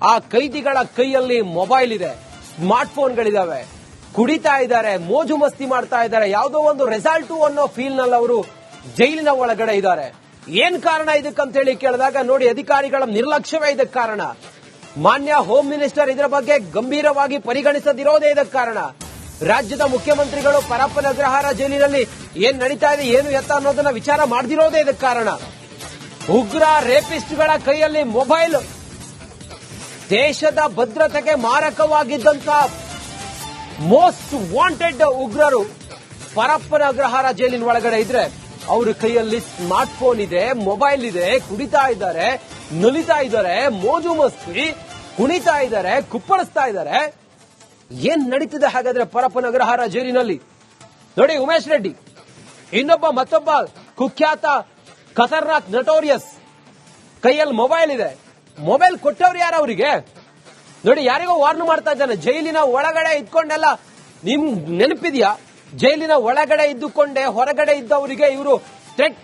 ಆ ಕೈದಿಗಳ ಕೈಯಲ್ಲಿ ಮೊಬೈಲ್ ಇದೆ, ಸ್ಮಾರ್ಟ್ ಫೋನ್ಗಳಿದಾವೆ, ಕುಡಿತಾ ಇದ್ದಾರೆ, ಮೋಜು ಮಸ್ತಿ ಮಾಡ್ತಾ ಇದ್ದಾರೆ, ಯಾವುದೋ ಒಂದು ರೆಸಾರ್ಟ್ ಅನ್ನೋ ಫೀಲ್ ನಲ್ಲಿ ಅವರು ಜೈಲಿನ ಒಳಗಡೆ ಇದ್ದಾರೆ. ಏನ್ ಕಾರಣ ಇದಕ್ಕಂತ ಹೇಳಿ ಕೇಳಿದಾಗ ನೋಡಿ, ಅಧಿಕಾರಿಗಳ ನಿರ್ಲಕ್ಷ್ಯವೇ ಇದಕ್ಕೆ ಕಾರಣ. ಮಾನ್ಯ ಹೋಮ್ ಮಿನಿಸ್ಟರ್ ಇದರ ಬಗ್ಗೆ ಗಂಭೀರವಾಗಿ ಪರಿಗಣಿಸದಿರೋದೇ ಇದಕ್ಕೆ ಕಾರಣ. ರಾಜ್ಯದ ಮುಖ್ಯಮಂತ್ರಿಗಳು ಪರಪ್ಪನ ಅಗ್ರಹಾರ ಜೈಲಿನಲ್ಲಿ ಏನ್ ನಡೀತಾ ಇದೆ, ಏನು ಎತ್ತ ಅನ್ನೋದನ್ನ ವಿಚಾರ ಮಾಡದಿರೋದೇ ಇದಕ್ಕೆ ಕಾರಣ. ಉಗ್ರ ರೇಪಿಸ್ಟ್ಗಳ ಕೈಯಲ್ಲಿ ಮೊಬೈಲ್, ದೇಶದ ಭದ್ರತೆಗೆ ಮಾರಕವಾಗಿದ್ದಂತ ಮೋಸ್ಟ್ ವಾಂಟೆಡ್ ಉಗ್ರರು ಪರಪ್ಪನ ಅಗ್ರಹಾರ ಜೈಲಿನ ಒಳಗಡೆ ಇದ್ರೆ ಅವ್ರ ಕೈಯಲ್ಲಿ ಸ್ಮಾರ್ಟ್ ಫೋನ್ ಇದೆ, ಮೊಬೈಲ್ ಇದೆ, ಕುಡಿತಾ ಇದ್ದಾರೆ, ನಲಿತಾ ಇದ್ದಾರೆ, ಮೋಜು ಮಸ್ತಿ, ಕುಣಿತಾ ಇದ್ದಾರೆ, ಕುಪ್ಪಳಿಸ್ತಾ ಇದ್ದಾರೆ. ಏನ್ ನಡೀತಿದೆ ಹಾಗಾದ್ರೆ ಪರಪ್ಪನ ಅಗ್ರಹಾರ ಜೈಲಿನಲ್ಲಿ? ನೋಡಿ, ಉಮೇಶ್ ರೆಡ್ಡಿ ಮತ್ತೊಬ್ಬ ಕುಖ್ಯಾತ ಖತರ್ನಾಕ್ ನಟೋರಿಯಸ್ ಕೈಯಲ್ಲಿ ಮೊಬೈಲ್ ಇದೆ. ಮೊಬೈಲ್ ಕೊಟ್ಟವ್ರು ಯಾರು ಅವರಿಗೆ? ನೋಡಿ, ಯಾರಿಗೋ ವಾರ್ನ್ ಮಾಡ್ತಾ ಇದ್ದಾನೆ. ಜೈಲಿನ ಒಳಗಡೆ ಇದ್ಕೊಂಡೆಲ್ಲ ನಿಮ್ ನೆನಪಿದ್ಯಾ? ಜೈಲಿನ ಒಳಗಡೆ ಇದ್ದುಕೊಂಡೆ ಹೊರಗಡೆ ಇದ್ದವರಿಗೆ ಇವರು ಥ್ರೆಟ್,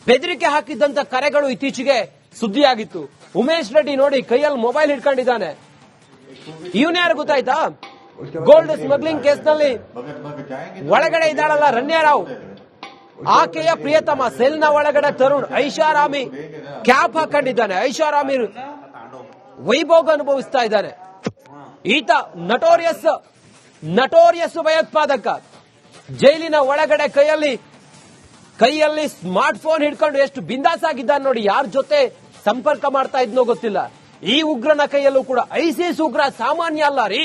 ಬೆದರಿಕೆ ಹಾಕಿದ್ದಂತ ಕರೆಗಳು ಇತ್ತೀಚೆಗೆ ಸುದ್ದಿಯಾಗಿತ್ತು. ಉಮೇಶ್ ರೆಡ್ಡಿ ನೋಡಿ ಕೈಯಲ್ಲಿ ಮೊಬೈಲ್ ಹಿಡ್ಕೊಂಡಿದ್ದಾನೆ. ಇವನ್ ಯಾರು ಗೊತ್ತಾಯ್ತಾ? ಗೋಲ್ಡ್ ಸ್ಮಗ್ಲಿಂಗ್ ಕೇಸ್ನಲ್ಲಿ ಒಳಗಡೆ ಇದ್ದಾಳಲ್ಲ ರಣ್ಯಾ ರಾವ್, ಆಕೆಯ ಪ್ರಿಯತಮ ಸೆಲ್ನ ಒಳಗಡೆ ತರುಣ್ ಐಷಾರಾಮಿ ಕ್ಯಾಪ್ ಹಾಕೊಂಡಿದ್ದಾನೆ. ಐಷಾರಾಮಿ ವೈಭೋಗ ಅನುಭವಿಸ್ತಾ ಇದ್ದಾನೆ. ಈತ ನಟೋರಿಯಸ್ ಭಯೋತ್ಪಾದಕ ಜೈಲಿನ ಒಳಗಡೆ ಕೈಯಲ್ಲಿ ಸ್ಮಾರ್ಟ್ ಫೋನ್ ಹಿಡ್ಕೊಂಡು ಎಷ್ಟು ಬಿಂದಾಸ್ ಆಗಿದ್ದಾನೆ ನೋಡಿ. ಯಾರ ಜೊತೆ ಸಂಪರ್ಕ ಮಾಡ್ತಾ ಇದ್ನೋ ಗೊತ್ತಿಲ್ಲ. ಈ ಉಗ್ರನ ಕೈಯಲ್ಲೂ ಕೂಡ ಐಸಿಸ್ ಉಗ್ರ ಸಾಮಾನ್ಯ ಅಲ್ಲ ರೀ,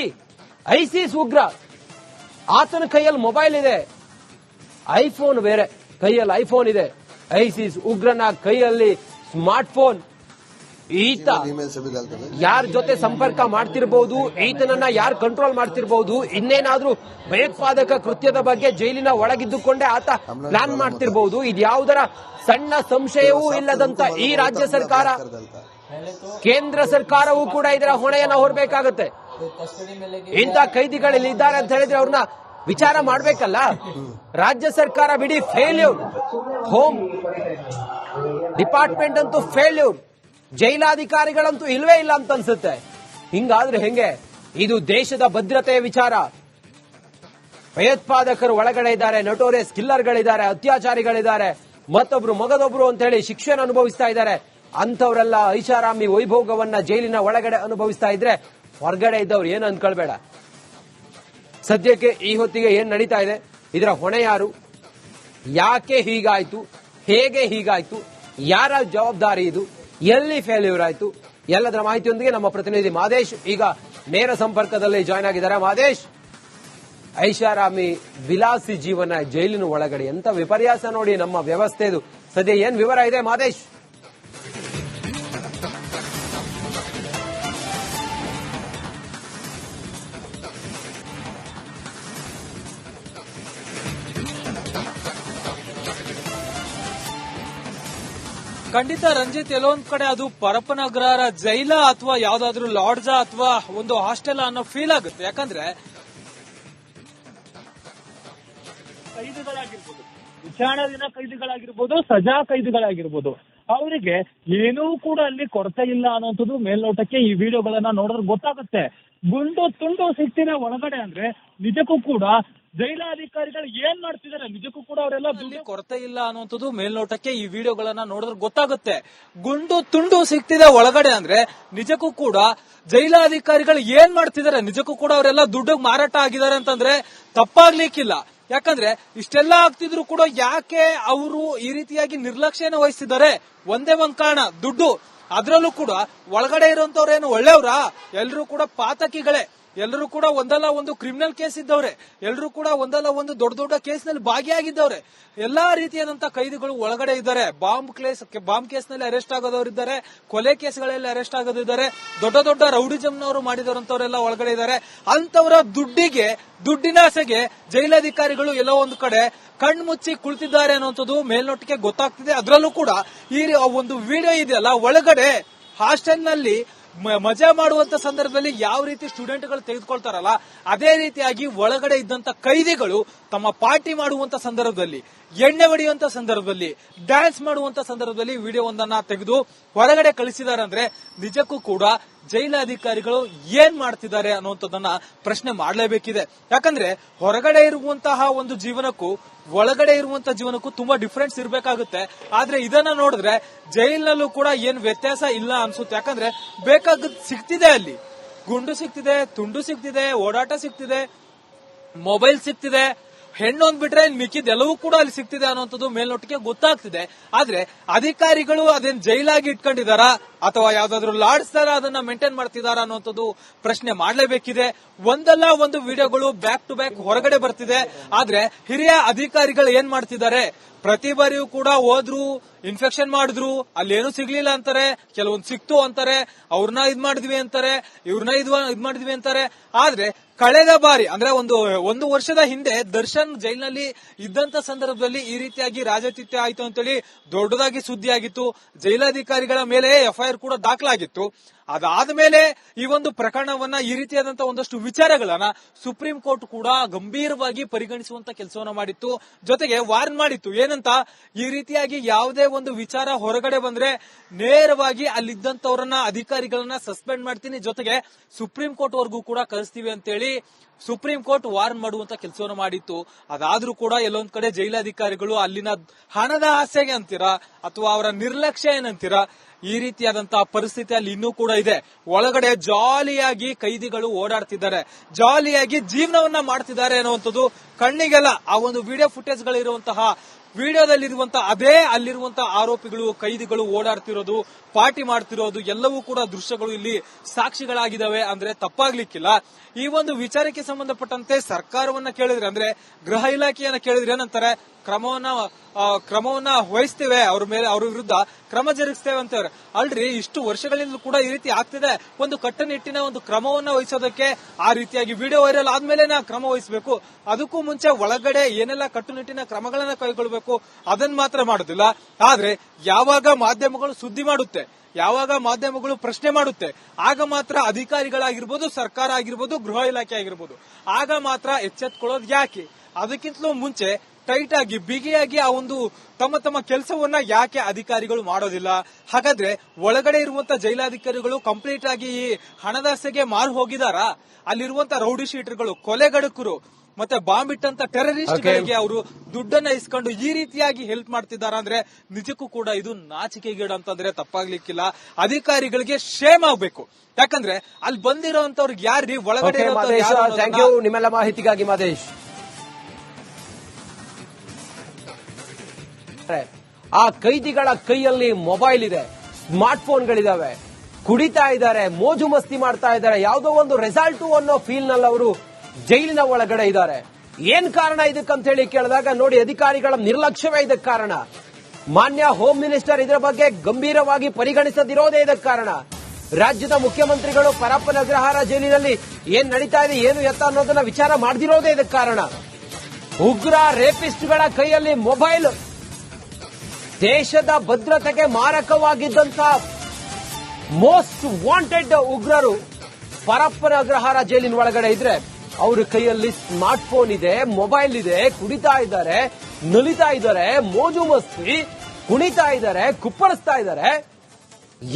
ಐಸಿಸ್ ಉಗ್ರ. ಆತನ ಕೈಯಲ್ಲಿ ಮೊಬೈಲ್ ಇದೆ, ಐಫೋನ್ ಬೇರೆ, ಕೈಯಲ್ಲಿ ಐಫೋನ್ ಇದೆ. ಐಸಿಸ್ ಉಗ್ರನ ಕೈಯಲ್ಲಿ ಸ್ಮಾರ್ಟ್ ಫೋನ್. ಈತ ಯಾರ ಜೊತೆ ಸಂಪರ್ಕ ಮಾಡ್ತಿರಬಹುದು, ಈತನನ್ನ ಯಾರು ಕಂಟ್ರೋಲ್ ಮಾಡ್ತಿರಬಹುದು, ಇನ್ನೇನಾದ್ರೂ ಭಯೋತ್ಪಾದಕ ಕೃತ್ಯದ ಬಗ್ಗೆ ಜೈಲಿನ ಒಳಗಿದ್ದುಕೊಂಡೇ ಆತ ಪ್ಲಾನ್ ಮಾಡ್ತಿರಬಹುದು. ಇದ್ಯಾವುದರ ಸಣ್ಣ ಸಂಶಯವೂ ಇಲ್ಲದಂತ ಈ ರಾಜ್ಯ ಸರ್ಕಾರ, ಕೇಂದ್ರ ಸರ್ಕಾರವೂ ಕೂಡ ಇದರ ಹೊಣೆಯನ್ನ ಹೊರಬೇಕಾಗುತ್ತೆ. ಇಂಥ ಕೈದಿಗಳಲ್ಲಿ ಇದ್ದಾರೆ ಅಂತ ಹೇಳಿದ್ರೆ ಅವ್ರನ್ನ ವಿಚಾರ ಮಾಡಬೇಕಲ್ಲ. ರಾಜ್ಯ ಸರ್ಕಾರ ಬಿಡಿ, ಫೇಲ್ಯೂರ್. ಹೋಮ್ ಡಿಪಾರ್ಟ್ಮೆಂಟ್ ಅಂತೂ ಫೇಲ್ಯೂರ್, ಜೈಲಾಧಿಕಾರಿಗಳಂತೂ ಇಲ್ವೇ ಇಲ್ಲ ಅಂತ ಅನ್ಸುತ್ತೆ. ಹಿಂಗಾದ್ರೆ ಹೆಂಗೆ? ಇದು ದೇಶದ ಭದ್ರತೆಯ ವಿಚಾರ. ಭಯೋತ್ಪಾದಕರು ಒಳಗಡೆ ಇದ್ದಾರೆ, ನಟೋರಿಯಸ್ ಕಿಲ್ಲರ್ಗಳಿದ್ದಾರೆ, ಅತ್ಯಾಚಾರಿಗಳಿದ್ದಾರೆ, ಮತ್ತೊಬ್ರು ಮಗದೊಬ್ರು ಅಂತ ಹೇಳಿ ಶಿಕ್ಷೆಯನ್ನು ಅನುಭವಿಸ್ತಾ ಇದ್ದಾರೆ. ಅಂತವರೆಲ್ಲ ಐಷಾರಾಮಿ ವೈಭೋಗವನ್ನ ಜೈಲಿನ ಒಳಗಡೆ ಅನುಭವಿಸ್ತಾ ಇದ್ರೆ ಹೊರಗಡೆ ಇದ್ದವ್ರು ಏನು ಅನ್ಕೊಳ್ಬೇಡ. ಸದ್ಯಕ್ಕೆ ಈ ಹೊತ್ತಿಗೆ ಏನ್ ನಡೀತಾ ಇದೆ, ಇದರ ಹೊಣೆ ಯಾರು, ಯಾಕೆ ಹೀಗಾಯ್ತು, ಹೇಗೆ ಹೀಗಾಯ್ತು, ಯಾರ ಜವಾಬ್ದಾರಿ ಇದು, ಎಲ್ಲಿ ಫೇಲ್ಯೂರ್ ಆಯ್ತು, ಎಲ್ಲದರ ಮಾಹಿತಿಯೊಂದಿಗೆ ನಮ್ಮ ಪ್ರತಿನಿಧಿ ಮಾದೇಶ್ ಈಗ ನೇರ ಸಂಪರ್ಕದಲ್ಲಿ ಜಾಯ್ನ್ ಆಗಿದ್ದಾರೆ. ಮಾದೇಶ್, ಐಷಾರಾಮಿ ವಿಲಾಸಿ ಜೀವನ ಜೈಲಿನ ಒಳಗಡೆ ಎಂತ ವಿಪರ್ಯಾಸ ನೋಡಿ ನಮ್ಮ ವ್ಯವಸ್ಥೆದು. ಸದ್ಯ ಏನ್ ವಿವರ ಇದೆ ಮಾದೇಶ್? ಖಂಡಿತ ರಂಜಿತ್, ಎಲ್ಲೊಂದ್ ಕಡೆ ಅದು ಪರಪ್ಪನ ಅಗ್ರಹಾರ ಜೈಲ ಅಥವಾ ಯಾವ್ದಾದ್ರು ಲಾಡ್ಜಾ ಅಥವಾ ಒಂದು ಹಾಸ್ಟೆಲ್ ಅನ್ನೋ ಫೀಲ್ ಆಗುತ್ತೆ. ಯಾಕಂದ್ರೆ ಕೈದಿಗಳಾಗಿರ್ಬೋದು, ವಿಚಾರಣಾಧೀನ ಕೈದಿಗಳಾಗಿರ್ಬೋದು, ಸಜಾ ಕೈದಿಗಳಾಗಿರ್ಬೋದು, ಅವರಿಗೆ ಏನೂ ಕೂಡ ಅಲ್ಲಿ ಕೊರತೆ ಇಲ್ಲ ಅನ್ನೋಂಥದ್ದು ಮೇಲ್ನೋಟಕ್ಕೆ ಈ ವಿಡಿಯೋಗಳನ್ನ ನೋಡಿದ್ರೆ ಗೊತ್ತಾಗುತ್ತೆ. ಗುಂಡು ತುಂಡು ಸಿಕ್ತಿನ ಒಳಗಡೆ ಅಂದ್ರೆ ನಿಜಕ್ಕೂ ಕೂಡ ಜೈಲಾಧಿಕಾರಿಗಳು ಏನ್ ಮಾಡ್ತಿದ್ದಾರೆ, ನಿಜಕ್ಕೂ ಕೂಡ ಅವರೆಲ್ಲ ದುಡ್ಡು ಕೊರತೆ ಇಲ್ಲ ಅನ್ನುವಂಥದ್ದು ಮೇಲ್ನೋಟಕ್ಕೆ ಈ ವಿಡಿಯೋಗಳನ್ನ ನೋಡಿದ್ರೆ ಗೊತ್ತಾಗುತ್ತೆ. ಗುಂಡು ತುಂಡು ಸಿಗ್ತಿದೆ ಒಳಗಡೆ ಅಂದ್ರೆ ನಿಜಕ್ಕೂ ಕೂಡ ಜೈಲಾಧಿಕಾರಿಗಳು ಏನ್ ಮಾಡ್ತಿದ್ದಾರೆ, ನಿಜಕ್ಕೂ ಕೂಡ ಅವರೆಲ್ಲ ದುಡ್ಡು ಮಾರಾಟ ಆಗಿದ್ದಾರೆ ಅಂತಂದ್ರೆ ತಪ್ಪಾಗ್ಲಿಕ್ಕಿಲ್ಲ. ಯಾಕಂದ್ರೆ ಇಷ್ಟೆಲ್ಲ ಆಗ್ತಿದ್ರು ಕೂಡ ಯಾಕೆ ಅವರು ಈ ರೀತಿಯಾಗಿ ನಿರ್ಲಕ್ಷ್ಯನ ವಹಿಸ್ತಿದ್ದಾರೆ? ಒಂದೇ ಒಂದ್ ಕಾರಣ, ದುಡ್ಡು. ಅದ್ರಲ್ಲೂ ಕೂಡ ಒಳಗಡೆ ಇರುವಂತವ್ರೇನು ಒಳ್ಳೆಯವರಾ? ಎಲ್ಲರೂ ಕೂಡ ಪಾತಕಿಗಳೇ, ಎಲ್ಲರೂ ಕೂಡ ಒಂದಲ್ಲ ಒಂದು ಕ್ರಿಮಿನಲ್ ಕೇಸ್ ಇದ್ದವ್ರೆ, ಎಲ್ಲರೂ ಕೂಡ ಒಂದಲ್ಲ ಒಂದು ದೊಡ್ಡ ದೊಡ್ಡ ಕೇಸ್ನಲ್ಲಿ ಭಾಗಿಯಾಗಿದ್ದವ್ರೆ. ಎಲ್ಲಾ ರೀತಿಯಾದಂತಹ ಕೈದಿಗಳು ಒಳಗಡೆ ಇದ್ದಾರೆ. ಬಾಂಬ್ ಕೇಸ್ನಲ್ಲಿ ಅರೆಸ್ಟ್ ಆಗೋದವರಿದ್ದಾರೆ, ಕೊಲೆ ಕೇಸ್ಗಳಲ್ಲಿ ಅರೆಸ್ಟ್ ಆಗೋದಿದ್ದಾರೆ, ದೊಡ್ಡ ದೊಡ್ಡ ರೌಡಿಸಂನವರು ಮಾಡಿದವರಂತವರೆಲ್ಲ ಒಳಗಡೆ ಇದ್ದಾರೆ. ಅಂತವರ ದುಡ್ಡಿನಾಸೆಗೆ ಜೈಲಾಧಿಕಾರಿಗಳು ಎಲ್ಲೋ ಒಂದು ಕಡೆ ಕಣ್ಮುಚ್ಚಿ ಕುಳಿತಿದ್ದಾರೆ ಅನ್ನುವಂಥದ್ದು ಮೇಲ್ನೋಟಕ್ಕೆ ಗೊತ್ತಾಗ್ತಿದೆ. ಅದರಲ್ಲೂ ಕೂಡ ಈ ಒಂದು ವಿಡಿಯೋ ಇದೆಯಲ್ಲ, ಒಳಗಡೆ ಹಾಸ್ಟೆಲ್ನಲ್ಲಿ ಮಜಾ ಮಾಡುವಂತ ಸಂದರ್ಭದಲ್ಲಿ ಯಾವ ರೀತಿ ಸ್ಟೂಡೆಂಟ್ಗಳು ತೆಗೆದುಕೊಳ್ತಾರಲ್ಲ, ಅದೇ ರೀತಿಯಾಗಿ ಒಳಗಡೆ ಇದ್ದಂತ ಕೈದಿಗಳು ತಮ್ಮ ಪಾರ್ಟಿ ಮಾಡುವಂತ ಸಂದರ್ಭದಲ್ಲಿ, ಎಣ್ಣೆ ಹೊಡೆಯುವಂತ ಸಂದರ್ಭದಲ್ಲಿ, ಡ್ಯಾನ್ಸ್ ಮಾಡುವಂತ ಸಂದರ್ಭದಲ್ಲಿ ವಿಡಿಯೋ ಒಂದನ್ನ ತೆಗೆದು ಹೊರಗಡೆ ಕಳಿಸಿದಾರೆ. ಅಂದ್ರೆ ನಿಜಕ್ಕೂ ಕೂಡ ಜೈಲಾಧಿಕಾರಿಗಳು ಏನ್ ಮಾಡ್ತಿದ್ದಾರೆ ಅನ್ನುವಂಥದ್ದನ್ನ ಪ್ರಶ್ನೆ ಮಾಡಲೇಬೇಕಿದೆ. ಯಾಕಂದ್ರೆ ಹೊರಗಡೆ ಇರುವಂತಹ ಒಂದು ಜೀವನಕ್ಕೂ ಒಳಗಡೆ ಇರುವಂತಹ ಜೀವನಕ್ಕೂ ತುಂಬಾ ಡಿಫರೆನ್ಸ್ ಇರಬೇಕಾಗುತ್ತೆ. ಆದ್ರೆ ಇದನ್ನ ನೋಡಿದ್ರೆ ಜೈಲಿನಲ್ಲೂ ಕೂಡ ಏನ್ ವ್ಯತ್ಯಾಸ ಇಲ್ಲ ಅನ್ಸುತ್ತೆ. ಯಾಕಂದ್ರೆ ಬೇಕಾಗದ್ ಸಿಗ್ತಿದೆ, ಅಲ್ಲಿ ಗುಂಡು ಸಿಗ್ತಿದೆ, ತುಂಡು ಸಿಗ್ತಿದೆ, ಓಡಾಟ ಸಿಗ್ತಿದೆ, ಮೊಬೈಲ್ ಸಿಗ್ತಿದೆ, ಹೆಣ್ಣು ಅಂದ್ಬಿಟ್ರೆ ಮಿಕ್ಕಿದ ಎಲ್ಲವೂ ಕೂಡ ಅಲ್ಲಿ ಸಿಗ್ತಿದೆ ಅನ್ನೋಂಥದ್ದು ಮೇಲ್ನೋಟಕ್ಕೆ ಗೊತ್ತಾಗ್ತಿದೆ. ಆದ್ರೆ ಅಧಿಕಾರಿಗಳು ಅದೇನ್ ಜೈಲಾಗಿ ಇಟ್ಕೊಂಡಿದಾರಾ ಅಥವಾ ಯಾವ್ದಾದ್ರು ಲಾಡ್ಜ್ ತರ ಅದನ್ನ ಮೇಂಟೈನ್ ಮಾಡ್ತಿದಾರಾ ಅನ್ನೋಂಥದ್ದು ಪ್ರಶ್ನೆ ಮಾಡಲೇಬೇಕಿದೆ. ಒಂದಲ್ಲ ಒಂದು ವಿಡಿಯೋಗಳು ಬ್ಯಾಕ್ ಟು ಬ್ಯಾಕ್ ಹೊರಗಡೆ ಬರ್ತಿದೆ. ಆದ್ರೆ ಹಿರಿಯ ಅಧಿಕಾರಿಗಳು ಏನ್ ಮಾಡ್ತಿದ್ದಾರೆ, ಪ್ರತಿ ಬಾರಿಯೂ ಕೂಡ ಹೋದ್ರು, ಇನ್ಫೆಕ್ಷನ್ ಮಾಡಿದ್ರು, ಅಲ್ಲೇನು ಸಿಗ್ಲಿಲ್ಲ ಅಂತಾರೆ, ಕೆಲವೊಂದು ಸಿಕ್ತು ಅಂತಾರೆ, ಅವ್ರನ್ನ ಇದ್ ಮಾಡಿದ್ವಿ ಅಂತಾರೆ, ಇವ್ರನ್ನ ಇದ್ ಮಾಡಿದ್ವಿ ಅಂತಾರೆ. ಆದ್ರೆ ಕಳೆದ ಬಾರಿ ಅಂದ್ರೆ ಒಂದು ವರ್ಷದ ಹಿಂದೆ ದರ್ಶನ್ ಜೈಲಿನಲ್ಲಿ ಇದ್ದಂತ ಸಂದರ್ಭದಲ್ಲಿ ಈ ರೀತಿಯಾಗಿ ರಾಜತಿಥ್ಯ ಆಯ್ತು ಅಂತೇಳಿ ದೊಡ್ಡದಾಗಿ ಸುದ್ದಿ ಆಗಿತ್ತು. ಜೈಲಾಧಿಕಾರಿಗಳ ಮೇಲೆ ಎಫ್ಐಆರ್ ಕೂಡ ದಾಖಲಾಗಿತ್ತು. ಅದಾದ್ಮೇಲೆ ಈ ಒಂದು ಪ್ರಕರಣವನ್ನ, ಈ ರೀತಿಯಾದಂತಹ ಒಂದಷ್ಟು ವಿಚಾರಗಳನ್ನ ಸುಪ್ರೀಂ ಕೋರ್ಟ್ ಕೂಡ ಗಂಭೀರವಾಗಿ ಪರಿಗಣಿಸುವಂತ ಕೆಲಸವನ್ನ ಮಾಡಿತ್ತು. ಜೊತೆಗೆ ವಾರ್ನ್ ಮಾಡಿತ್ತು. ಏನಂತ, ಈ ರೀತಿಯಾಗಿ ಯಾವುದೇ ಒಂದು ವಿಚಾರ ಹೊರಗಡೆ ಬಂದ್ರೆ ನೇರವಾಗಿ ಅಲ್ಲಿದ್ದಂತವರನ್ನ, ಅಧಿಕಾರಿಗಳನ್ನ ಸಸ್ಪೆಂಡ್ ಮಾಡ್ತೀನಿ, ಜೊತೆಗೆ ಸುಪ್ರೀಂ ಕೋರ್ಟ್ ವರೆಗೂ ಕೂಡ ಕಳಿಸ್ತೀವಿ ಅಂತೇಳಿ ಸುಪ್ರೀಂ ಕೋರ್ಟ್ ವಾರ್ನ್ ಮಾಡುವಂತ ಕೆಲಸವನ್ನು ಮಾಡಿತ್ತು. ಅದಾದ್ರೂ ಕೂಡ ಎಲ್ಲೊಂದ್ ಕಡೆ ಜೈಲಾಧಿಕಾರಿಗಳು ಅಲ್ಲಿನ ಹಣದ ಆಸೆಗೆ ಅಂತೀರಾ ಅಥವಾ ಅವರ ನಿರ್ಲಕ್ಷ್ಯ ಏನಂತೀರಾ, ಈ ರೀತಿಯಾದಂತಹ ಪರಿಸ್ಥಿತಿ ಅಲ್ಲಿ ಇನ್ನೂ ಕೂಡ ಇದೆ. ಒಳಗಡೆ ಜಾಲಿಯಾಗಿ ಕೈದಿಗಳು ಓಡಾಡ್ತಿದ್ದಾರೆ, ಜಾಲಿಯಾಗಿ ಜೀವನವನ್ನ ಮಾಡ್ತಿದ್ದಾರೆ ಅನ್ನುವಂಥದ್ದು ಕಣ್ಣಿಗೆಲ್ಲ ಆ ಒಂದು ವಿಡಿಯೋ ಫುಟೇಜ್ ಗಳಿರುವಂತಹ ವಿಡಿಯೋದಲ್ಲಿರುವಂತಹ ಅದೇ ಅಲ್ಲಿರುವಂತಹ ಆರೋಪಿಗಳು, ಕೈದಿಗಳು ಓಡಾಡ್ತಿರೋದು, ಪಾರ್ಟಿ ಮಾಡ್ತಿರೋದು ಎಲ್ಲವೂ ಕೂಡ ದೃಶ್ಯಗಳು ಇಲ್ಲಿ ಸಾಕ್ಷಿಗಳಾಗಿದ್ದಾವೆ ಅಂದ್ರೆ ತಪ್ಪಾಗ್ಲಿಕ್ಕಿಲ್ಲ. ಈ ಒಂದು ವಿಚಾರಕ್ಕೆ ಸಂಬಂಧಪಟ್ಟಂತೆ ಸರ್ಕಾರವನ್ನ ಕೇಳಿದ್ರೆ, ಅಂದ್ರೆ ಗೃಹ ಇಲಾಖೆಯನ್ನ ಕೇಳಿದ್ರೆ ಏನಂತಾರೆ, ಕ್ರಮವನ್ನ ವಹಿಸ್ತೇವೆ, ಅವ್ರ ವಿರುದ್ಧ ಕ್ರಮ ಜರುಗಿಸ್ತೇವೆ ಅಂತವ್ರೆ. ಅಲ್ರಿ, ಇಷ್ಟು ವರ್ಷಗಳಿಂದ ಕೂಡ ಈ ರೀತಿ ಆಗ್ತಿದೆ. ಒಂದು ಕಟ್ಟುನಿಟ್ಟಿನ ಒಂದು ಕ್ರಮವನ್ನ ವಹಿಸೋದಕ್ಕೆ ಆ ರೀತಿಯಾಗಿ ವಿಡಿಯೋ ವೈರಲ್ ಆದ್ಮೇಲೆ ಕ್ರಮ ವಹಿಸಬೇಕು. ಅದಕ್ಕೂ ಮುಂಚೆ ಒಳಗಡೆ ಏನೆಲ್ಲ ಕಟ್ಟುನಿಟ್ಟಿನ ಕ್ರಮಗಳನ್ನ ಕೈಗೊಳ್ಳಬೇಕು ಅದನ್ನ ಮಾತ್ರ ಮಾಡೋದಿಲ್ಲ. ಆದ್ರೆ ಯಾವಾಗ ಮಾಧ್ಯಮಗಳು ಸುದ್ದಿ ಮಾಡುತ್ತೆ, ಯಾವಾಗ ಮಾಧ್ಯಮಗಳು ಪ್ರಶ್ನೆ ಮಾಡುತ್ತೆ, ಆಗ ಮಾತ್ರ ಅಧಿಕಾರಿಗಳಾಗಿರ್ಬೋದು, ಸರ್ಕಾರ ಆಗಿರ್ಬೋದು, ಗೃಹ ಇಲಾಖೆ ಆಗಿರ್ಬೋದು, ಆಗ ಮಾತ್ರ ಎಚ್ಚೆತ್ಕೊಳ್ಳೋದು ಯಾಕೆ? ಅದಕ್ಕಿಂತಲೂ ಮುಂಚೆ ಟೈಟ್ ಆಗಿ ಬಿಗಿಯಾಗಿ ಆ ಒಂದು ತಮ್ಮ ಕೆಲಸವನ್ನ ಯಾಕೆ ಅಧಿಕಾರಿಗಳು ಮಾಡೋದಿಲ್ಲ? ಹಾಗಾದ್ರೆ ಒಳಗಡೆ ಇರುವಂತ ಜೈಲಾಧಿಕಾರಿಗಳು ಕಂಪ್ಲೀಟ್ ಆಗಿ ಈ ಹಣದಾಸೆಗೆ ಮಾರು ಹೋಗಿದಾರಾ? ಅಲ್ಲಿರುವಂತ ರೌಡಿ ಶೀಟರ್ಗಳು, ಕೊಲೆಗಡಕರು, ಮತ್ತೆ ಬಾಂಬ್ ಇಟ್ಟಂತ ಟೆರರಿಸ್ಟ್ಗಳಿಗೆ ಅವರು ದುಡ್ಡನ್ನ ಇಸ್ಕೊಂಡು ಈ ರೀತಿಯಾಗಿ ಹೆಲ್ಪ್ ಮಾಡ್ತಿದ್ದಾರೆ ಅಂದ್ರೆ ನಿಜಕ್ಕೂ ಕೂಡ ಇದು ನಾಚಿಕೆಗೇಡು ಅಂತಂದ್ರೆ ತಪ್ಪಾಗ್ಲಿಕ್ಕಿಲ್ಲ. ಅಧಿಕಾರಿಗಳಿಗೆ ಶೇಮ್ ಆಗ್ಬೇಕು. ಯಾಕಂದ್ರೆ ಅಲ್ಲಿ ಬಂದಿರೋಂತವ್ರಿಗೆ ಯಾರ್ರಿ ಒಳಗಡೆ ನಿಮ್ಮೆಲ್ಲ ಮಾಹಿತಿಗಾಗಿ ಮಾದೇಶ್. ಆ ಕೈದಿಗಳ ಕೈಯಲ್ಲಿ ಮೊಬೈಲ್ ಇದೆ, ಸ್ಮಾರ್ಟ್ ಫೋನ್ಗಳಿದಾವೆ, ಕುಡಿತಾ ಇದ್ದಾರೆ, ಮೋಜು ಮಸ್ತಿ ಮಾಡ್ತಾ ಇದ್ದಾರೆ, ಯಾವುದೋ ಒಂದು ರೆಸಾರ್ಟ್ ಅನ್ನೋ ಫೀಲ್ ನಲ್ಲಿ ಅವರು ಜೈಲಿನ ಒಳಗಡೆ ಇದ್ದಾರೆ. ಏನ್ ಕಾರಣ ಇದಕ್ಕಂತ ಹೇಳಿ ಕೇಳಿದಾಗ ನೋಡಿ, ಅಧಿಕಾರಿಗಳ ನಿರ್ಲಕ್ಷ್ಯವೇ ಇದಕ್ಕೆ ಕಾರಣ. ಮಾನ್ಯ ಹೋಮ್ ಮಿನಿಸ್ಟರ್ ಇದರ ಬಗ್ಗೆ ಗಂಭೀರವಾಗಿ ಪರಿಗಣಿಸದಿರೋದೇ ಇದಕ್ಕೆ ಕಾರಣ. ರಾಜ್ಯದ ಮುಖ್ಯಮಂತ್ರಿಗಳು ಪರಪ್ಪನ ಅಗ್ರಹಾರ ಜೈಲಿನಲ್ಲಿ ಏನ್ ನಡೀತಾ ಇದೆ, ಏನು ಎತ್ತ ಅನ್ನೋದನ್ನ ವಿಚಾರ ಮಾಡದಿರೋದೇ ಇದಕ್ಕೆ ಕಾರಣ. ಉಗ್ರ ರೇಪಿಸ್ಟ್ಗಳ ಕೈಯಲ್ಲಿ ಮೊಬೈಲ್, ದೇಶದ ಭದ್ರತೆಗೆ ಮಾರಕವಾಗಿದ್ದಂತ ಮೋಸ್ಟ್ ವಾಂಟೆಡ್ ಉಗ್ರರು ಪರಪ್ಪನ ಅಗ್ರಹಾರ ಜೈಲಿನ ಒಳಗಡೆ ಇದ್ರೆ ಅವ್ರ ಕೈಯಲ್ಲಿ ಸ್ಮಾರ್ಟ್ ಫೋನ್ ಇದೆ, ಮೊಬೈಲ್ ಇದೆ, ಕುಡಿತಾ ಇದ್ದಾರೆ, ನಲಿತಾ ಇದ್ದಾರೆ, ಮೋಜು ಮಸ್ತಿ, ಕುಣಿತಾ ಇದ್ದಾರೆ, ಕುಪ್ಪಳಿಸ್ತಾ ಇದ್ದಾರೆ.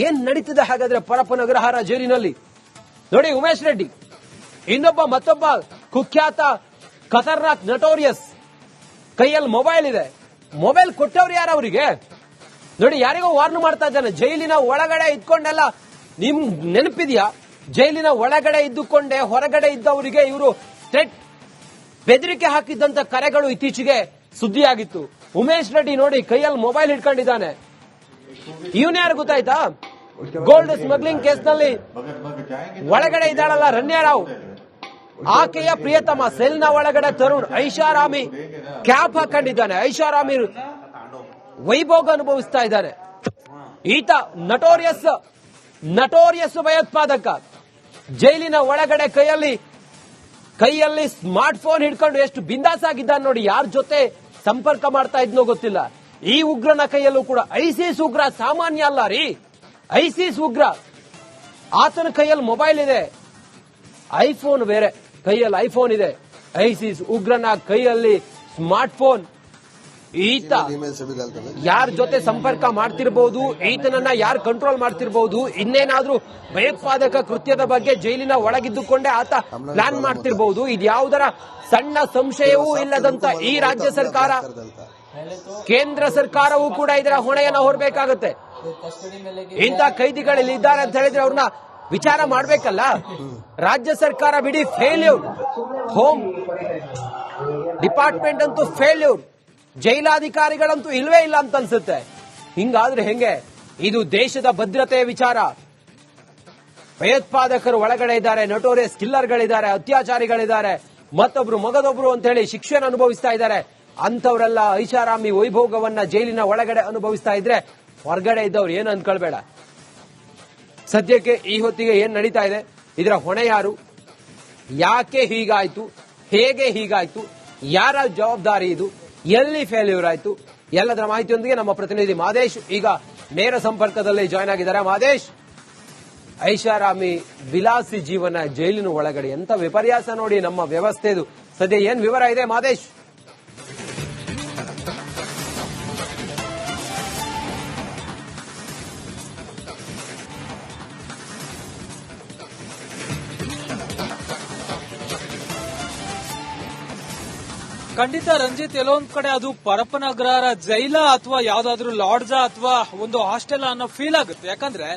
ಏನ್ ನಡೀತಿದೆ ಹಾಗಾದ್ರೆ ಪರಪ್ಪನ ಅಗ್ರಹಾರ ಜೈಲಿನಲ್ಲಿ? ನೋಡಿ, ಉಮೇಶ್ ರೆಡ್ಡಿ ಮತ್ತೊಬ್ಬ ಕುಖ್ಯಾತ ಖತರ್ನಾಕ್ ನಟೋರಿಯಸ್ ಕೈಯಲ್ಲಿ ಮೊಬೈಲ್ ಇದೆ. ಮೊಬೈಲ್ ಕೊಟ್ಟವ್ರು ಯಾರು ಅವರಿಗೆ? ನೋಡಿ, ಯಾರಿಗೋ ವಾರ್ನ್ ಮಾಡ್ತಾ ಇದ್ದಾನೆ. ಜೈಲಿನ ಒಳಗಡೆ ಇದ್ಕೊಂಡೆಲ್ಲ ನಿಮ್ ನೆನಪಿದ್ಯಾ? ಜೈಲಿನ ಒಳಗಡೆ ಇದ್ದುಕೊಂಡೆ ಹೊರಗಡೆ ಇದ್ದವರಿಗೆ ಇವರು ಬೆದರಿಕೆ ಹಾಕಿದ್ದಂತ ಕರೆಗಳು ಇತ್ತೀಚೆಗೆ ಸುದ್ದಿಯಾಗಿತ್ತು. ಉಮೇಶ್ ರೆಡ್ಡಿ ನೋಡಿ ಕೈಯಲ್ಲಿ ಮೊಬೈಲ್ ಹಿಡ್ಕೊಂಡಿದ್ದಾನೆ. ಇವನ್ ಯಾರು ಗೊತ್ತಾಯ್ತಾ? ಗೋಲ್ಡ್ ಸ್ಮಗ್ಲಿಂಗ್ ಕೇಸ್ನಲ್ಲಿ ಒಳಗಡೆ ಇದ್ದಾಳಲ್ಲ ರಣ್ಯಾ ರಾವ್, ಆಕೆಯ ಪ್ರಿಯತಮ ಸೆಲ್ನ ಒಳಗಡೆ ತರುಣ್ ಐಷಾರಾಮಿ ಕ್ಯಾಪ್ ಹಾಕೊಂಡಿದ್ದಾನೆ. ಐಷಾರಾಮಿ ವೈಭೋಗ ಅನುಭವಿಸ್ತಾ ಇದ್ದಾನೆ. ಈತ ನಟೋರಿಯಸ್ ಭಯೋತ್ಪಾದಕ ಜೈಲಿನ ಒಳಗಡೆ ಕೈಯಲ್ಲಿ ಸ್ಮಾರ್ಟ್ ಫೋನ್ ಹಿಡ್ಕೊಂಡು ಎಷ್ಟು ಬಿಂದಾಸ್ ಆಗಿದ್ದಾನೆ ನೋಡಿ. ಯಾರ ಜೊತೆ ಸಂಪರ್ಕ ಮಾಡ್ತಾ ಇದ್ನೋ ಗೊತ್ತಿಲ್ಲ. ಈ ಉಗ್ರನ ಕೈಯಲ್ಲೂ ಕೂಡ ಐಸಿಸ್ ಉಗ್ರ ಸಾಮಾನ್ಯ ಅಲ್ಲ ರೀ, ಐಸಿಸ್ ಉಗ್ರ. ಆತನ ಕೈಯಲ್ಲಿ ಮೊಬೈಲ್ ಇದೆ, ಐಫೋನ್ ಬೇರೆ, ಕೈಯಲ್ಲಿ ಐಫೋನ್ ಇದೆ. ಐಸಿಸ್ ಉಗ್ರನ ಕೈಯಲ್ಲಿ ಸ್ಮಾರ್ಟ್ ಫೋನ್. ಈತ ಯಾರ ಜೊತೆ ಸಂಪರ್ಕ ಮಾಡ್ತಿರ್ಬೋದು, ಈತನನ್ನ ಯಾರು ಕಂಟ್ರೋಲ್ ಮಾಡ್ತಿರ್ಬೋದು, ಇನ್ನೇನಾದ್ರೂ ಭಯೋತ್ಪಾದಕ ಕೃತ್ಯದ ಬಗ್ಗೆ ಜೈಲಿನ ಒಳಗಿದ್ದುಕೊಂಡೇ ಆತ ಪ್ಲಾನ್ ಮಾಡ್ತಿರ್ಬೋದು. ಇದ್ಯಾವುದರ ಸಣ್ಣ ಸಂಶಯವೂ ಇಲ್ಲದಂತ ಈ ರಾಜ್ಯ ಸರ್ಕಾರ, ಕೇಂದ್ರ ಸರ್ಕಾರವೂ ಕೂಡ ಇದರ ಹೊಣೆಯನ್ನ ಹೊರಬೇಕಾಗುತ್ತೆ. ಇಂಥ ಕೈದಿಗಳಲ್ಲಿ ಇದ್ದಾರೆ ಅಂತ ಹೇಳಿದ್ರೆ ಅವ್ರನ್ನ ವಿಚಾರ ಮಾಡ್ಬೇಕಲ್ಲ. ರಾಜ್ಯ ಸರ್ಕಾರ ಬಿಡಿ ಫೇಲ್ಯೂರ್, ಹೋಮ್ ಡಿಪಾರ್ಟ್ಮೆಂಟ್ ಅಂತೂ ಫೇಲ್ಯೂರ್, ಜೈಲಾಧಿಕಾರಿಗಳಂತೂ ಇಲ್ವೇ ಇಲ್ಲ ಅಂತ ಅನ್ಸುತ್ತೆ. ಹಿಂಗಾದ್ರೆ ಹೆಂಗೆ? ಇದು ದೇಶದ ಭದ್ರತೆಯ ವಿಚಾರ. ಭಯೋತ್ಪಾದಕರು ಒಳಗಡೆ ಇದ್ದಾರೆ, ನಟೋರಿಯಸ್ ಕಿಲ್ಲರ್ಗಳಿದ್ದಾರೆ, ಅತ್ಯಾಚಾರಿಗಳಿದ್ದಾರೆ, ಮತ್ತೊಬ್ರು ಮಗದೊಬ್ರು ಅಂತ ಹೇಳಿ ಶಿಕ್ಷೆಯನ್ನು ಅನುಭವಿಸ್ತಾ ಇದ್ದಾರೆ. ಅಂತವರೆಲ್ಲ ಐಷಾರಾಮಿ ವೈಭೋಗವನ್ನ ಜೈಲಿನ ಒಳಗಡೆ ಅನುಭವಿಸ್ತಾ ಇದ್ರೆ ಹೊರಗಡೆ ಇದ್ದವ್ರು ಏನು ಅನ್ಕೊಳ್ಬೇಡ. ಸದ್ಯಕ್ಕೆ ಈ ಹೊತ್ತಿಗೆ ಏನ್ ನಡೀತಾ ಇದೆ, ಇದರ ಹೊಣೆ ಯಾರು, ಯಾಕೆ ಹೀಗಾಯ್ತು, ಹೇಗೆ ಹೀಗಾಯ್ತು, ಯಾರ ಜವಾಬ್ದಾರಿ ಇದು, ಎಲ್ಲಿ ಫೇಲ್ಯೂರ್ ಆಯ್ತು, ಎಲ್ಲದರ ಮಾಹಿತಿಯೊಂದಿಗೆ ನಮ್ಮ ಪ್ರತಿನಿಧಿ ಮಾದೇಶ್ ಈಗ ನೇರ ಸಂಪರ್ಕದಲ್ಲಿ ಜಾಯ್ನ್ ಆಗಿದ್ದಾರೆ. ಮಾದೇಶ್, ಐಷಾರಾಮಿ ವಿಲಾಸಿ ಜೀವನ ಜೈಲಿನ ಒಳಗಡೆ ಎಂತ ವಿಪರ್ಯಾಸ ನೋಡಿ ನಮ್ಮ ವ್ಯವಸ್ಥೆದು. ಸದ್ಯ ಏನ್ ವಿವರ ಇದೆ ಮಾದೇಶ್? ಖಂಡಿತ ರಂಜಿತ್, ಎಲ್ಲೊಂದ್ ಕಡೆ ಅದು ಪರಪ್ಪನಗರ ಜೈಲ ಅಥವಾ ಯಾವ್ದಾದ್ರು ಲಾಡ್ಜಾ ಅಥವಾ ಒಂದು ಹಾಸ್ಟೆಲ್ ಅನ್ನೋ ಫೀಲ್ ಆಗುತ್ತೆ. ಯಾಕಂದ್ರೆ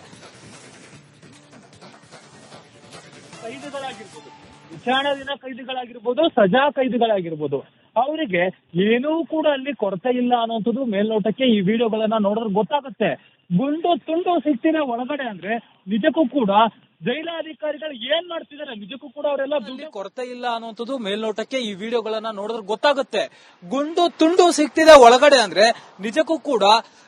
ಕೈದಿಗಳಾಗಿರ್ಬೋದು, ವಿಚಾರಣಾಧೀನ ಕೈದಿಗಳಾಗಿರ್ಬೋದು, ಸಜಾ ಕೈದಿಗಳಾಗಿರ್ಬೋದು, ಅವರಿಗೆ ಏನೂ ಕೂಡ ಅಲ್ಲಿ ಕೊರತೆ ಇಲ್ಲ ಅನ್ನೋಂಥದ್ದು ಮೇಲ್ನೋಟಕ್ಕೆ ಈ ವಿಡಿಯೋಗಳನ್ನ ನೋಡಿದ್ರೆ ಗೊತ್ತಾಗುತ್ತೆ. ಗುಂಡು ತುಂಡು ಸಿಕ್ತಿನ ಒಳಗಡೆ ಅಂದ್ರೆ ನಿಜಕ್ಕೂ ಕೂಡ ಜೈಲಾಧಿಕಾರಿಗಳು ಏನ್ ಮಾಡ್ತಿದ್ದಾರೆ, ನಿಜಕ್ಕೂ ಕೂಡ ಅವರೆಲ್ಲ ದುಡ್ಡು ಕೊರತೆ ಇಲ್ಲ ಅನ್ನುವಂಥದ್ದು ಮೇಲ್ನೋಟಕ್ಕೆ ಈ ವಿಡಿಯೋಗಳನ್ನ ನೋಡಿದ್ರೆ ಗೊತ್ತಾಗುತ್ತೆ. ಗುಂಡು ತುಂಡು ಸಿಗ್ತಿದೆ ಒಳಗಡೆ ಅಂದ್ರೆ ನಿಜಕ್ಕೂ ಕೂಡ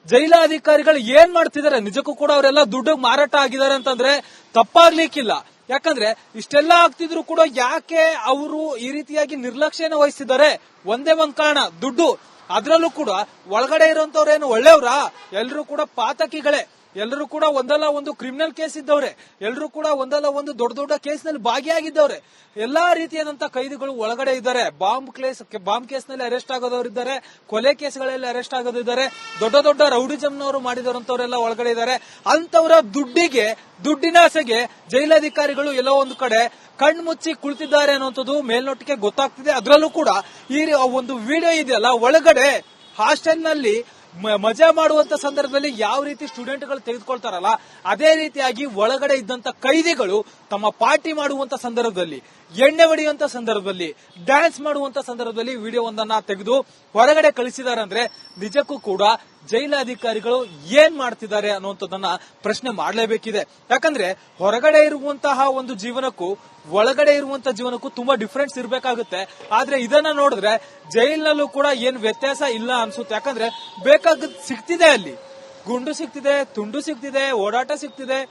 ಜೈಲಾಧಿಕಾರಿಗಳು ಏನ್ ಮಾಡ್ತಿದ್ದಾರೆ, ನಿಜಕ್ಕೂ ಕೂಡ ಅವರೆಲ್ಲ ದುಡ್ಡು ಮಾರಾಟ ಆಗಿದ್ದಾರೆ ಅಂತಂದ್ರೆ ತಪ್ಪಾಗ್ಲಿಕ್ಕಿಲ್ಲ. ಯಾಕಂದ್ರೆ ಇಷ್ಟೆಲ್ಲ ಆಗ್ತಿದ್ರು ಕೂಡ ಯಾಕೆ ಅವರು ಈ ರೀತಿಯಾಗಿ ನಿರ್ಲಕ್ಷ್ಯನ ವಹಿಸ್ತಿದ್ದಾರೆ? ಒಂದೇ ಒಂದ್ ಕಾರಣ, ದುಡ್ಡು. ಅದ್ರಲ್ಲೂ ಕೂಡ ಒಳಗಡೆ ಇರುವಂತವ್ರೇನು ಒಳ್ಳೆಯವರಾ? ಎಲ್ಲರೂ ಕೂಡ ಪಾತಕಿಗಳೇ, ಎಲ್ಲರೂ ಕೂಡ ಒಂದಲ್ಲ ಒಂದು ಕ್ರಿಮಿನಲ್ ಕೇಸ್ ಇದ್ದವ್ರೆ, ಎಲ್ಲರೂ ಕೂಡ ಒಂದಲ್ಲ ಒಂದು ದೊಡ್ಡ ದೊಡ್ಡ ಕೇಸ್ ನಲ್ಲಿ ಭಾಗಿಯಾಗಿದ್ದವ್ರೆ. ಎಲ್ಲಾ ರೀತಿಯಾದಂತ ಕೈದಿಗಳು ಒಳಗಡೆ ಇದ್ದಾರೆ. ಬಾಂಬ್ ಕೇಸ್ ನಲ್ಲಿ ಅರೆಸ್ಟ್ ಆಗೋದವರಿದ್ದಾರೆ, ಕೊಲೆ ಕೇಸ್ಗಳಲ್ಲಿ ಅರೆಸ್ಟ್ ಆಗೋದಿದ್ದಾರೆ, ದೊಡ್ಡ ದೊಡ್ಡ ರೌಡಿಸಂನವರು ಮಾಡಿದವರಂತವರೆಲ್ಲ ಒಳಗಡೆ ಇದ್ದಾರೆ. ಅಂತವರ ದುಡ್ಡಿನಾಸೆಗೆ ಜೈಲಾಧಿಕಾರಿಗಳು ಎಲ್ಲೋ ಒಂದು ಕಡೆ ಕಣ್ಮುಚ್ಚಿ ಕುಳಿತಿದ್ದಾರೆ ಅನ್ನುವಂಥದ್ದು ಮೇಲ್ನೋಟಕ್ಕೆ ಗೊತ್ತಾಗ್ತಿದೆ. ಅದರಲ್ಲೂ ಕೂಡ ಈ ಒಂದು ವಿಡಿಯೋ ಇದೆಯಲ್ಲ, ಒಳಗಡೆ ಹಾಸ್ಟೆಲ್ ನಲ್ಲಿ ಮಜಾ ಮಾಡುವಂತ ಸಂದರ್ಭದಲ್ಲಿ ಯಾವ ರೀತಿ ಸ್ಟೂಡೆಂಟ್ಗಳು ತೆಗೆದುಕೊಳ್ತಾರಲ್ಲ, ಅದೇ ರೀತಿಯಾಗಿ ಒಳಗಡೆ ಇದ್ದಂತ ಕೈದಿಗಳು ತಮ್ಮ ಪಾರ್ಟಿ ಮಾಡುವಂತ ಸಂದರ್ಭದಲ್ಲಿ, ಎಣ್ಣೆ ಹೊಡೆಯುವಂತ ಸಂದರ್ಭದಲ್ಲಿ, ಡ್ಯಾನ್ಸ್ ಮಾಡುವಂತ ಸಂದರ್ಭದಲ್ಲಿ ವಿಡಿಯೋ ಒಂದನ್ನ ತೆಗೆದು ಹೊರಗಡೆ ಕಳಿಸಿದ್ದಾರೆ. ಅಂದ್ರೆ ನಿಜಕ್ಕೂ ಕೂಡ ಜೈಲಾಧಿಕಾರಿಗಳು ಏನ್ ಮಾಡ್ತಿದ್ದಾರೆ ಅನ್ನುವಂಥದ್ದನ್ನ ಪ್ರಶ್ನೆ ಮಾಡಲೇಬೇಕಿದೆ. ಯಾಕಂದ್ರೆ ಹೊರಗಡೆ ಇರುವಂತಹ ಒಂದು ಜೀವನಕ್ಕೂ ಒಳಗಡೆ ಇರುವಂತಹ ಜೀವನಕ್ಕೂ ತುಂಬಾ ಡಿಫರೆನ್ಸ್ ಇರಬೇಕಾಗುತ್ತೆ. ಆದ್ರೆ ಇದನ್ನ ನೋಡಿದ್ರೆ ಜೈಲಿನಲ್ಲೂ ಕೂಡ ಏನ್ ವ್ಯತ್ಯಾಸ ಇಲ್ಲ ಅನ್ಸುತ್ತೆ. ಯಾಕಂದ್ರೆ ಬೇಕಾದ ಸಿಗ್ತಿದೆ, ಅಲ್ಲಿ ಗುಂಡು ಸಿಗ್ತಿದೆ, ತುಂಡು ಸಿಗ್ತಿದೆ, ಓಡಾಟ ಸಿಗ್ತಿದೆ,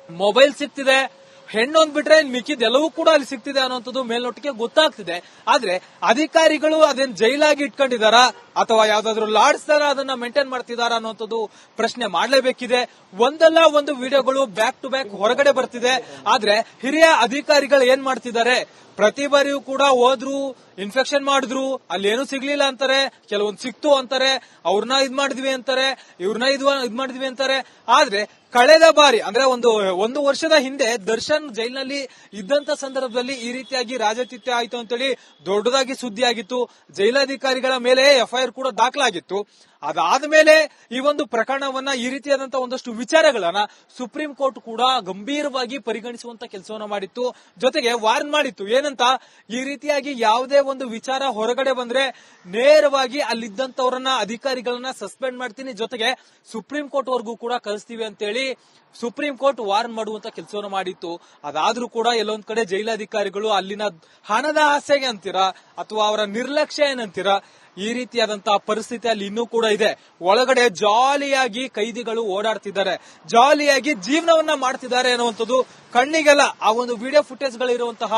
ಮೊಬೈಲ್ ಸಿಗ್ತಿದೆ, ಹೆಣ್ಣೊಂದ್ ಬಿಟ್ರೆ ಮಿಕ್ಕಿದ ಎಲ್ಲವೂ ಕೂಡ ಅಲ್ಲಿ ಸಿಗ್ತಿದೆ ಅನ್ನೋಂಥದ್ದು ಮೇಲ್ನೋಟಕ್ಕೆ ಗೊತ್ತಾಗ್ತಿದೆ. ಆದ್ರೆ ಅಧಿಕಾರಿಗಳು ಅದೇನ್ ಜೈಲಾಗಿ ಇಟ್ಕೊಂಡಿದಾರಾ ಅಥವಾ ಯಾವ್ದಾದ್ರು ಲಾಡ್ಜ್ ತರ ಅದನ್ನ ಮೇಂಟೈನ್ ಮಾಡ್ತಿದಾರ ಅನ್ನೋಂಥದ್ದು ಪ್ರಶ್ನೆ ಮಾಡಲೇಬೇಕಿದೆ. ಒಂದಲ್ಲ ಒಂದು ವಿಡಿಯೋಗಳು ಬ್ಯಾಕ್ ಟು ಬ್ಯಾಕ್ ಹೊರಗಡೆ ಬರ್ತಿದೆ. ಆದ್ರೆ ಹಿರಿಯ ಅಧಿಕಾರಿಗಳು ಏನ್ ಮಾಡ್ತಿದ್ದಾರೆ, ಪ್ರತಿ ಬಾರಿಯೂ ಕೂಡ ಹೋದ್ರು, ಇನ್ಫೆಕ್ಷನ್ ಮಾಡಿದ್ರು, ಅಲ್ಲೇನು ಸಿಗ್ಲಿಲ್ಲ ಅಂತಾರೆ, ಕೆಲವೊಂದು ಸಿಕ್ತು ಅಂತಾರೆ, ಅವ್ರನ್ನ ಇದ್ ಮಾಡಿದ್ವಿ ಅಂತಾರೆ, ಇವ್ರನ್ನ ಇದ್ ಮಾಡಿದ್ವಿ ಅಂತಾರೆ. ಆದ್ರೆ ಕಳೆದ ಬಾರಿ ಅಂದ್ರೆ ಒಂದು ವರ್ಷದ ಹಿಂದೆ ದರ್ಶನ್ ಜೈಲಿನಲ್ಲಿ ಇದ್ದಂತ ಸಂದರ್ಭದಲ್ಲಿ ಈ ರೀತಿಯಾಗಿ ರಾಜತಿಥ್ಯ ಆಯ್ತು ಅಂತೇಳಿ ದೊಡ್ಡದಾಗಿ ಸುದ್ದಿ ಆಗಿತ್ತು. ಜೈಲಾಧಿಕಾರಿಗಳ ಮೇಲೆ ಎಫ್ಐಆರ್ ಕೂಡ ದಾಖಲಾಗಿತ್ತು. ಅದಾದ್ಮೇಲೆ ಈ ಒಂದು ಪ್ರಕರಣವನ್ನ, ಈ ರೀತಿಯಾದಂತಹ ಒಂದಷ್ಟು ವಿಚಾರಗಳನ್ನ ಸುಪ್ರೀಂ ಕೋರ್ಟ್ ಕೂಡ ಗಂಭೀರವಾಗಿ ಪರಿಗಣಿಸುವಂತ ಕೆಲಸವನ್ನ ಮಾಡಿತ್ತು. ಜೊತೆಗೆ ವಾರ್ನ್ ಮಾಡಿತ್ತು, ಏನಂತ, ಈ ರೀತಿಯಾಗಿ ಯಾವುದೇ ಒಂದು ವಿಚಾರ ಹೊರಗಡೆ ಬಂದ್ರೆ ನೇರವಾಗಿ ಅಲ್ಲಿದ್ದಂತವರನ್ನ, ಅಧಿಕಾರಿಗಳನ್ನ ಸಸ್ಪೆಂಡ್ ಮಾಡ್ತೀನಿ, ಜೊತೆಗೆ ಸುಪ್ರೀಂ ಕೋರ್ಟ್ ವರ್ಗೂ ಕೂಡ ಕಳಿಸ್ತೀವಿ ಅಂತೇಳಿ ಸುಪ್ರೀಂ ಕೋರ್ಟ್ ವಾರ್ನ್ ಮಾಡುವಂತ ಕೆಲಸವನ್ನು ಮಾಡಿತ್ತು. ಅದಾದ್ರೂ ಕೂಡ ಎಲ್ಲೊಂದ್ ಕಡೆ ಜೈಲಾಧಿಕಾರಿಗಳು ಅಲ್ಲಿನ ಹಣದ ಆಸೆಗೆ ಅಂತೀರಾ ಅಥವಾ ಅವರ ನಿರ್ಲಕ್ಷ್ಯ ಏನಂತೀರಾ, ಈ ರೀತಿಯಾದಂತಹ ಪರಿಸ್ಥಿತಿ ಅಲ್ಲಿ ಇನ್ನೂ ಕೂಡ ಇದೆ. ಒಳಗಡೆ ಜಾಲಿಯಾಗಿ ಕೈದಿಗಳು ಓಡಾಡ್ತಿದ್ದಾರೆ, ಜಾಲಿಯಾಗಿ ಜೀವನವನ್ನ ಮಾಡ್ತಿದ್ದಾರೆ ಅನ್ನುವಂಥದ್ದು ಕಣ್ಣಿಗೆಲ್ಲ ಆ ಒಂದು ವಿಡಿಯೋ ಫುಟೇಜ್ ಗಳಿರುವಂತಹ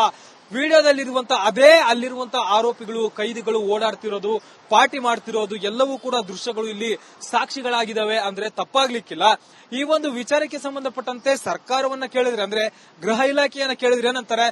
ವಿಡಿಯೋದಲ್ಲಿರುವಂತಹ ಅದೇ ಅಲ್ಲಿರುವಂತಹ ಆರೋಪಿಗಳು, ಕೈದಿಗಳು ಓಡಾಡ್ತಿರೋದು, ಪಾರ್ಟಿ ಮಾಡ್ತಿರೋದು ಎಲ್ಲವೂ ಕೂಡ ದೃಶ್ಯಗಳು ಇಲ್ಲಿ ಸಾಕ್ಷಿಗಳಾಗಿದ್ದಾವೆ ಅಂದ್ರೆ ತಪ್ಪಾಗ್ಲಿಕ್ಕಿಲ್ಲ. ಈ ಒಂದು ವಿಚಾರಕ್ಕೆ ಸಂಬಂಧಪಟ್ಟಂತೆ ಸರ್ಕಾರವನ್ನ ಕೇಳಿದ್ರೆ, ಅಂದ್ರೆ ಗೃಹ ಇಲಾಖೆಯನ್ನ ಕೇಳಿದ್ರೆ ಏನಂತಾರೆ,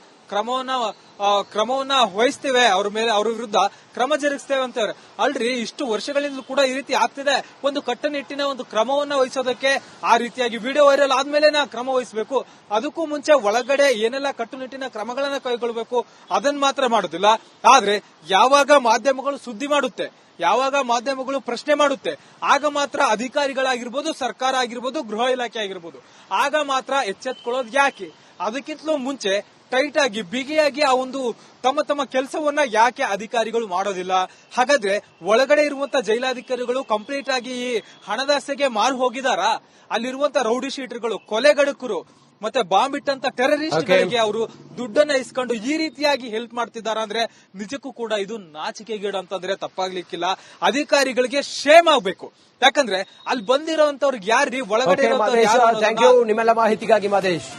ಕ್ರಮವನ್ನ ವಹಿಸ್ತೇವೆ, ಅವ್ರ ವಿರುದ್ಧ ಕ್ರಮ ಜರುಗಿಸ್ತೇವೆ ಅಂತಾರೆ. ಅಲ್ರಿ ಇಷ್ಟು ವರ್ಷಗಳಿಂದ ಕೂಡ ಈ ರೀತಿ ಆಗ್ತಿದೆ. ಒಂದು ಕಟ್ಟುನಿಟ್ಟಿನ ಒಂದು ಕ್ರಮವನ್ನ ವಹಿಸೋದಕ್ಕೆ ಆ ರೀತಿಯಾಗಿ ವಿಡಿಯೋ ವೈರಲ್ ಆದ್ಮೇಲೆ ಕ್ರಮ ವಹಿಸಬೇಕು. ಅದಕ್ಕೂ ಮುಂಚೆ ಒಳಗಡೆ ಏನೆಲ್ಲ ಕಟ್ಟುನಿಟ್ಟಿನ ಕ್ರಮಗಳನ್ನ ಕೈಗೊಳ್ಳಬೇಕು ಅದನ್ನ ಮಾತ್ರ ಮಾಡುದಿಲ್ಲ. ಆದ್ರೆ ಯಾವಾಗ ಮಾಧ್ಯಮಗಳು ಸುದ್ದಿ ಮಾಡುತ್ತೆ, ಯಾವಾಗ ಮಾಧ್ಯಮಗಳು ಪ್ರಶ್ನೆ ಮಾಡುತ್ತೆ, ಆಗ ಮಾತ್ರ ಅಧಿಕಾರಿಗಳಾಗಿರ್ಬೋದು, ಸರ್ಕಾರ ಆಗಿರ್ಬೋದು, ಗೃಹ ಇಲಾಖೆ ಆಗಿರ್ಬೋದು, ಆಗ ಮಾತ್ರ ಎಚ್ಚೆತ್ಕೊಳ್ಳೋದು ಯಾಕೆ? ಅದಕ್ಕಿಂತಲೂ ಮುಂಚೆ ಟೈಟ್ ಆಗಿ ಬಿಗಿಯಾಗಿ ಆ ಒಂದು ತಮ್ಮ ಕೆಲಸವನ್ನ ಯಾಕೆ ಅಧಿಕಾರಿಗಳು ಮಾಡೋದಿಲ್ಲ? ಹಾಗಾದ್ರೆ ಒಳಗಡೆ ಇರುವಂತ ಜೈಲಾಧಿಕಾರಿಗಳು ಕಂಪ್ಲೀಟ್ ಆಗಿ ಈ ಹಣದಾಸೆಗೆ ಮಾರು ಹೋಗಿದಾರಾ? ಅಲ್ಲಿರುವಂತ ರೌಡಿ ಶೀಟರ್ಗಳು, ಕೊಲೆಗಡಕರು, ಮತ್ತೆ ಬಾಂಬ್ ಇಟ್ಟಂತ ಟೆರರಿಸ್ಟ್ಗಳಿಗೆ ಅವರು ದುಡ್ಡನ್ನ ಇಸ್ಕೊಂಡು ಈ ರೀತಿಯಾಗಿ ಹೆಲ್ಪ್ ಮಾಡ್ತಿದ್ದಾರೆ ಅಂದ್ರೆ ನಿಜಕ್ಕೂ ಕೂಡ ಇದು ನಾಚಿಕೆಗೇಡು ಅಂತಂದ್ರೆ ತಪ್ಪಾಗ್ಲಿಕ್ಕಿಲ್ಲ. ಅಧಿಕಾರಿಗಳಿಗೆ ಶೇಮ್ ಆಗ್ಬೇಕು. ಯಾಕಂದ್ರೆ ಅಲ್ಲಿ ಬಂದಿರೋಂತವ್ರಿಗೆ ಯಾರ್ರಿ ಒಳಗಡೆ ನಿಮ್ಮೆಲ್ಲ ಮಾಹಿತಿಗಾಗಿ ಮಾದೇಶ್.